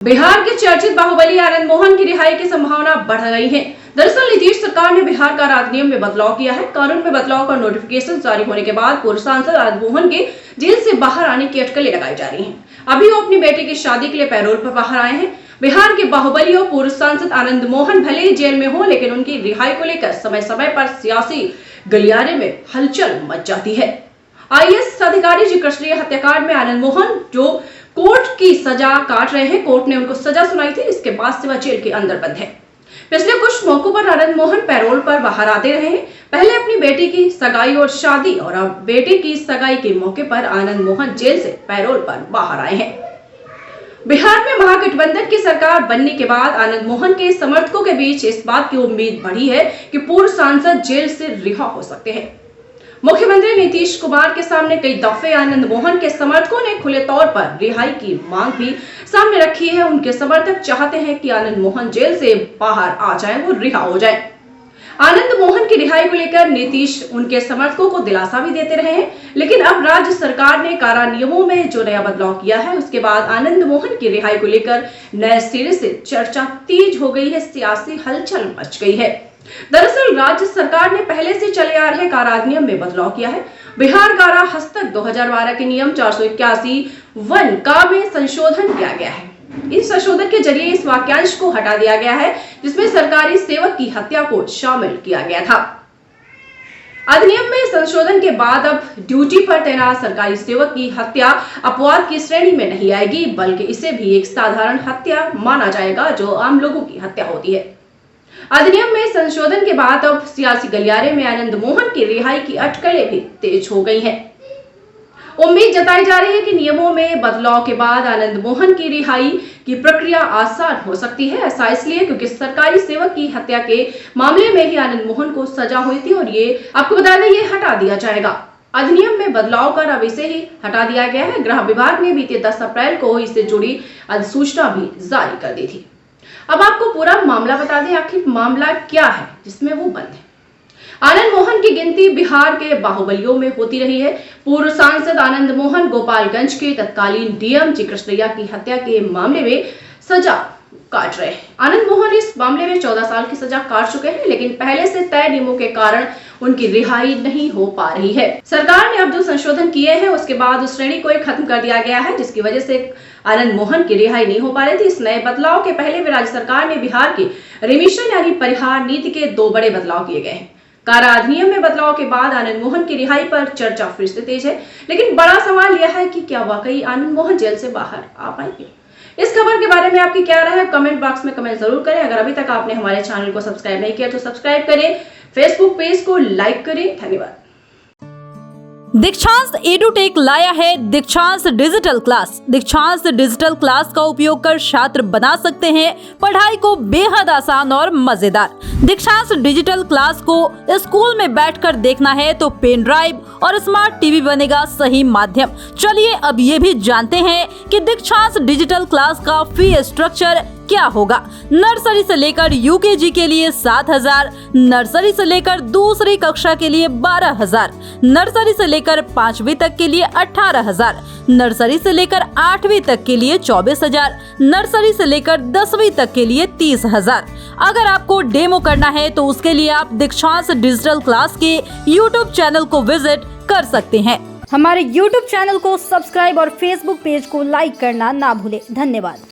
बिहार के चर्चित बाहुबली आनंद मोहन की रिहाई की संभावना बढ़ गई है। दरअसल नीतीश सरकार ने बिहार कारा अधिनियम में बदलाव किया है। कानून में बदलाव का नोटिफिकेशन जारी होने के बाद पूर्व सांसद आनंद मोहन के जेल से बाहर आने की अटकलें लगाई जा रही हैं। अभी वो अपनी बेटी की शादी के लिए पैरोल पर बाहर आए हैं। बिहार के बाहुबली और पूर्व सांसद आनंद मोहन भले ही जेल में हो, लेकिन उनकी रिहाई को लेकर समय समय पर सियासी गलियारे में हलचल मच जाती है। IAS अधिकारी जी कृष्णीय हत्याकांड में आनंद मोहन जो कोर्ट की सजा काट रहे हैं, कोर्ट ने उनको सजा सुनाई थी। इसके बाद से वह जेल के अंदर बंद है। पिछले कुछ मौकों पर आनंद मोहन पैरोल पर बाहर आते रहे हैं। पहले अपनी बेटी की सगाई और शादी, और अब बेटे की सगाई के मौके पर आनंद मोहन जेल से पैरोल पर बाहर आए हैं। बिहार में महागठबंधन की सरकार बनने के बाद आनंद मोहन के समर्थकों के बीच इस बात की उम्मीद बढ़ी है कि पूर्व सांसद जेल से रिहा हो सकते हैं। मुख्यमंत्री नीतीश कुमार के सामने कई दफे आनंद मोहन के समर्थकों ने खुले तौर पर रिहाई की मांग भी सामने रखी है। उनके समर्थक चाहते हैं कि आनंद मोहन जेल से बाहर आ जाए, वो रिहा हो जाए। आनंद मोहन की रिहाई को लेकर नीतीश उनके समर्थकों को दिलासा भी देते रहे हैं, लेकिन अब राज्य सरकार ने कारा नियमों में जो नया बदलाव किया है, उसके बाद आनंद मोहन की रिहाई को लेकर नए सिरे से चर्चा तेज हो गई है, सियासी हलचल मच गई है। दरअसल राज्य सरकार ने पहले से चले आ रहे कारा अधिनियम में बदलाव किया है। बिहार कारा हस्तक 2012 के नियम 481 का में संशोधन किया गया है। इस संशोधन के जरिए इस वाक्यांश को हटा दिया गया है, जिसमें सरकारी सेवक की हत्या को शामिल किया गया था। अधिनियम में संशोधन के बाद अब ड्यूटी पर तैनात सरकारी सेवक की हत्या अपवाद की श्रेणी में नहीं आएगी, बल्कि इसे भी एक साधारण हत्या माना जाएगा, जो आम लोगों की हत्या होती है। अधिनियम में संशोधन के बाद अब सियासी गलियारे में आनंद मोहन की रिहाई की अटकलें भी तेज हो गई हैं। उम्मीद जताई जा रही है कि नियमों में बदलाव के बाद आनंद मोहन की रिहाई की प्रक्रिया आसान हो सकती है। ऐसा इसलिए क्योंकि सरकारी सेवक की हत्या के मामले में ही आनंद मोहन को सजा हुई थी, और ये आपको बता दें, ये हटा दिया जाएगा। अधिनियम में बदलाव कर अब इसे ही हटा दिया गया है। गृह विभाग ने बीते 10 अप्रैल को इससे जुड़ी अधिसूचना भी जारी कर दी थी। अब आपको पूरा मामला बता दें, आखिर मामला क्या है जिसमें वो बंद है। आनंद मोहन की गिनती बिहार के बाहुबलियों में होती रही है। पूर्व सांसद आनंद मोहन गोपालगंज के तत्कालीन DM जी कृष्णैया की हत्या के मामले में सजा काट रहे हैं। आनंद मोहन इस मामले में 14 साल की सजा काट चुके हैं, लेकिन पहले से तय नियमों के कारण उनकी रिहाई नहीं हो पा रही है। सरकार ने अब जो संशोधन किए हैं, उसके बाद उस श्रेणी को खत्म कर दिया गया है, जिसकी वजह से आनंद मोहन की रिहाई नहीं हो पा रही थी। इस नए बदलाव के पहले भी राज्य सरकार ने बिहार की रिमिशन यानी परिहार नीति के 2 बड़े बदलाव किए गए हैं। कारा अधिनियम में बदलाव के बाद आनंद मोहन की रिहाई पर चर्चा फिर से तेज है, लेकिन बड़ा सवाल यह है कि क्या वाकई आनंद मोहन जेल से बाहर आ पाएंगे। इस खबर के बारे में आपकी क्या राय है, कमेंट बॉक्स में कमेंट जरूर करें। अगर अभी तक आपने हमारे चैनल को सब्सक्राइब नहीं किया तो सब्सक्राइब करें, फेसबुक पेज को लाइक करें। धन्यवाद। दीक्षांत एडुटेक लाया है दीक्षांत डिजिटल क्लास। दीक्षांत डिजिटल क्लास का उपयोग कर छात्र बना सकते हैं पढ़ाई को बेहद आसान और मजेदार। दीक्षांत डिजिटल क्लास को स्कूल में बैठकर देखना है तो पेन ड्राइव और स्मार्ट टीवी बनेगा सही माध्यम। चलिए अब ये भी जानते हैं कि दीक्षांत डिजिटल क्लास का फी स्ट्रक्चर क्या होगा। नर्सरी से लेकर UKG के लिए 7,000, नर्सरी से लेकर दूसरी कक्षा के लिए 12,000, नर्सरी से लेकर 5वीं तक के लिए 18,000, नर्सरी से लेकर 8वीं तक के लिए 24,000, नर्सरी से लेकर 10वीं तक के लिए 30,000। अगर आपको डेमो करना है तो उसके लिए आप दीक्षांत डिजिटल क्लास के YouTube चैनल को विजिट कर सकते हैं। हमारे YouTube चैनल को सब्सक्राइब और Facebook पेज को लाइक करना ना भूलें। धन्यवाद।